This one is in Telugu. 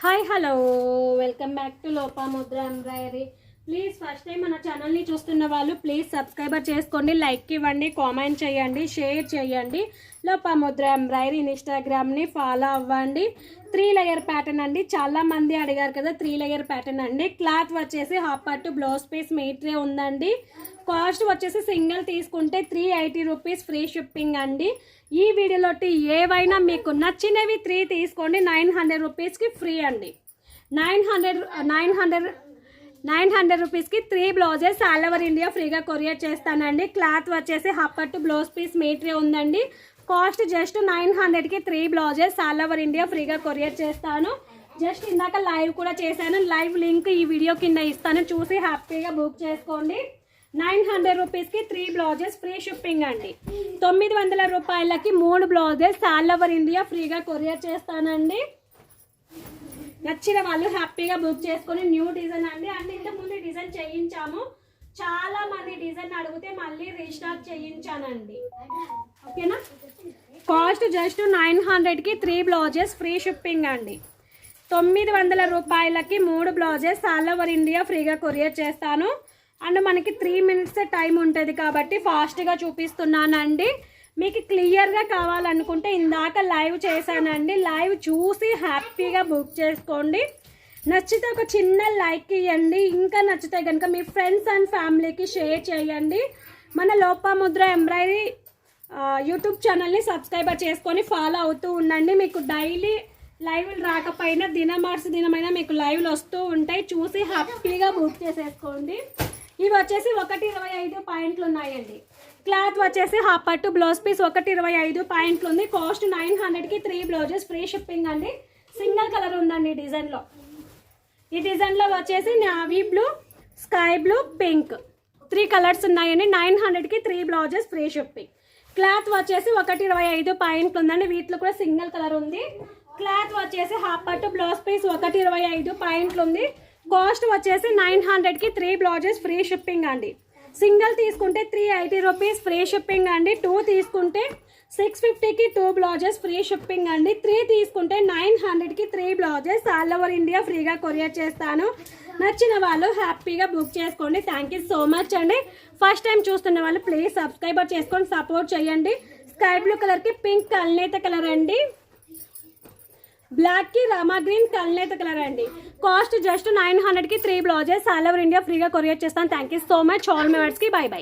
Hi hello welcome back to Lopamudra embroidery. Please first time మన ఛానల్ని చూస్తున్న వాళ్ళు ప్లీజ్ సబ్స్క్రైబర్ చేసుకోండి, లైక్ ఇవ్వండి, కామెంట్ చేయండి, షేర్ చేయండి. లోపాముద్ర ఎంబ్రాయిడరీ ఇన్స్టాగ్రామ్ని ఫాలో అవ్వండి. 3 లేయర్ ప్యాటర్న్ అండి, చాలా మంది అడిగారు కదా. 3 లేయర్ ప్యాటర్న్ అండి. క్లాత్ వచ్చేసి హాఫ్ పట్టు బ్లౌజ్ పీస్ మీటరే ఉందండి. కాస్ట్ వచ్చేసి సింగిల్ తీసుకుంటే 380 రూపీస్ ఫ్రీ షిప్పింగ్ అండి. ఈ వీడియోలో ఏవైనా మీకు నచ్చినవి 3 తీసుకోండి, 900 రూపీస్కి ఫ్రీ అండి. 900 రూపీస్కి 3 బ్లౌజెస్ ఆల్ ఓవర్ ఇండియా ఫ్రీగా కొరియర్ చేస్తానండి. క్లాత్ వచ్చేసి హాఫ్ పట్టు బ్లౌజ్ పీస్ మీటరే ఉందండి. కాస్ట్ జస్ట్ 900కి 3 బ్లౌజెస్ ఆల్ ఓవర్ ఇండియా ఫ్రీగా కొరియర్ చేస్తాను. జస్ట్ ఇందాక లైవ్ కూడా చేశాను, లైవ్ లింక్ ఈ వీడియో కింద ఇస్తాను, చూసి హ్యాపీగా బుక్ చేసుకోండి. 900 రూపీస్కి 3 బ్లౌజెస్ ఫ్రీ షిప్పింగ్ అండి. 900 రూపాయలకి 3 బ్లౌజెస్ ఆల్ ఓవర్ ఇండియా ఫ్రీగా కొరియర్ చేస్తానండి. నచ్చిన వాళ్ళు హ్యాపీగా బుక్ చేసుకొని న్యూ డిజైన్ అండి. అంటే ఇంతకుముందు డిజైన్ చేయించాము, చాలా మంది డిజైన్ అడిగితే మళ్ళీ రీస్టార్ట్ చేయించానండి. ఓకేనా? కాస్ట్ జస్ట్ 900కి 3 బ్లౌజెస్ ఫ్రీ షిప్పింగ్ అండి. 900 రూపాయలకి 3 బ్లౌజెస్ ఆల్ ఓవర్ ఇండియా ఫ్రీగా కొరియర్ చేస్తాను. అండ్ మనకి 3 మినిట్స్ టైం ఉంటుంది కాబట్టి ఫాస్ట్గా చూపిస్తున్నానండి. మీకు క్లియర్గా కావాలనుకుంటే ఇందాక లైవ్ చేశానండి, లైవ్ చూసి హ్యాపీగా బుక్ చేసుకోండి. నచ్చితే ఒక చిన్న లైక్ ఇవ్వండి, ఇంకా నచ్చితే కనుక మీ ఫ్రెండ్స్ అండ్ ఫ్యామిలీకి షేర్ చేయండి. మన లోపాముద్ర ఎంబ్రాయిడరీ యూట్యూబ్ ఛానల్ని సబ్స్క్రైబర్ చేసుకొని ఫాలో అవుతూ ఉండండి. మీకు డైలీ లైవ్లు రాకపోయినా దినమైనా మీకు లైవ్లు వస్తూ ఉంటాయి, చూసి హ్యాపీగా బుక్ చేసేసుకోండి. ఇవి వచ్చేసి 125 పాయింట్లు ఉన్నాయండి. క్లాత్ వచ్చేసి హాఫ్ పట్టు బ్లౌజ్ పీస్ 125 పాయింట్లు ఉంది. కాస్ట్ 900కి 3 బ్లౌజెస్ ఫ్రీ షిప్పింగ్ అండి. సింగిల్ కలర్ ఉందండి ఈ డిజైన్లో. ఈ డిజైన్లో వచ్చేసి navy blue, sky blue, pink 3 colours ఉన్నాయండి. 900కి 3 బ్లౌజెస్ ఫ్రీ షిప్పింగ్. క్లాత్ వచ్చేసి 125 పాయింట్లు ఉందండి. వీటిలో కూడా సింగిల్ కలర్ ఉంది. క్లాత్ వచ్చేసి హాఫ్ పట్టు బ్లౌజ్ పీస్ 125 పాయింట్లు ఉంది. కాస్ట్ వచ్చేసి 900కి 3 బ్లౌజెస్ ఫ్రీ షిప్పింగ్ అండి. సింగిల్ తీసుకుంటే 380 రూపీస్ ఫ్రీ షిప్పింగ్ అండి. 2 తీసుకుంటే 650కి 2 బ్లౌజెస్ ఫ్రీ షిప్పింగ్ అండి. 3 తీసుకుంటే 900కి 3 బ్లౌజెస్ ఆల్ ఓవర్ ఇండియా ఫ్రీగా కొరియర్ చేస్తాను. నచ్చిన వాళ్ళు హ్యాపీగా బుక్ చేసుకోండి. థ్యాంక్ యూ సో మచ్ అండి. ఫస్ట్ టైం చూస్తున్న వాళ్ళు ప్లీజ్ సబ్స్క్రైబర్ చేసుకొని సపోర్ట్ చేయండి. స్కై బ్లూ కలర్కి పింక్ కల్నేత కలర్ అండి, బ్లాక్ కి రామా గ్రీన్ కల్నేత కలర్ అండి. కాస్ట్ జస్ట్ 900కి 3 బ్లౌజెస్ ఆల్ ఓవర్ ఇండియా ఫ్రీగా కొరియర్ చేస్తాను. Thank you so much. All my words కి బై బై.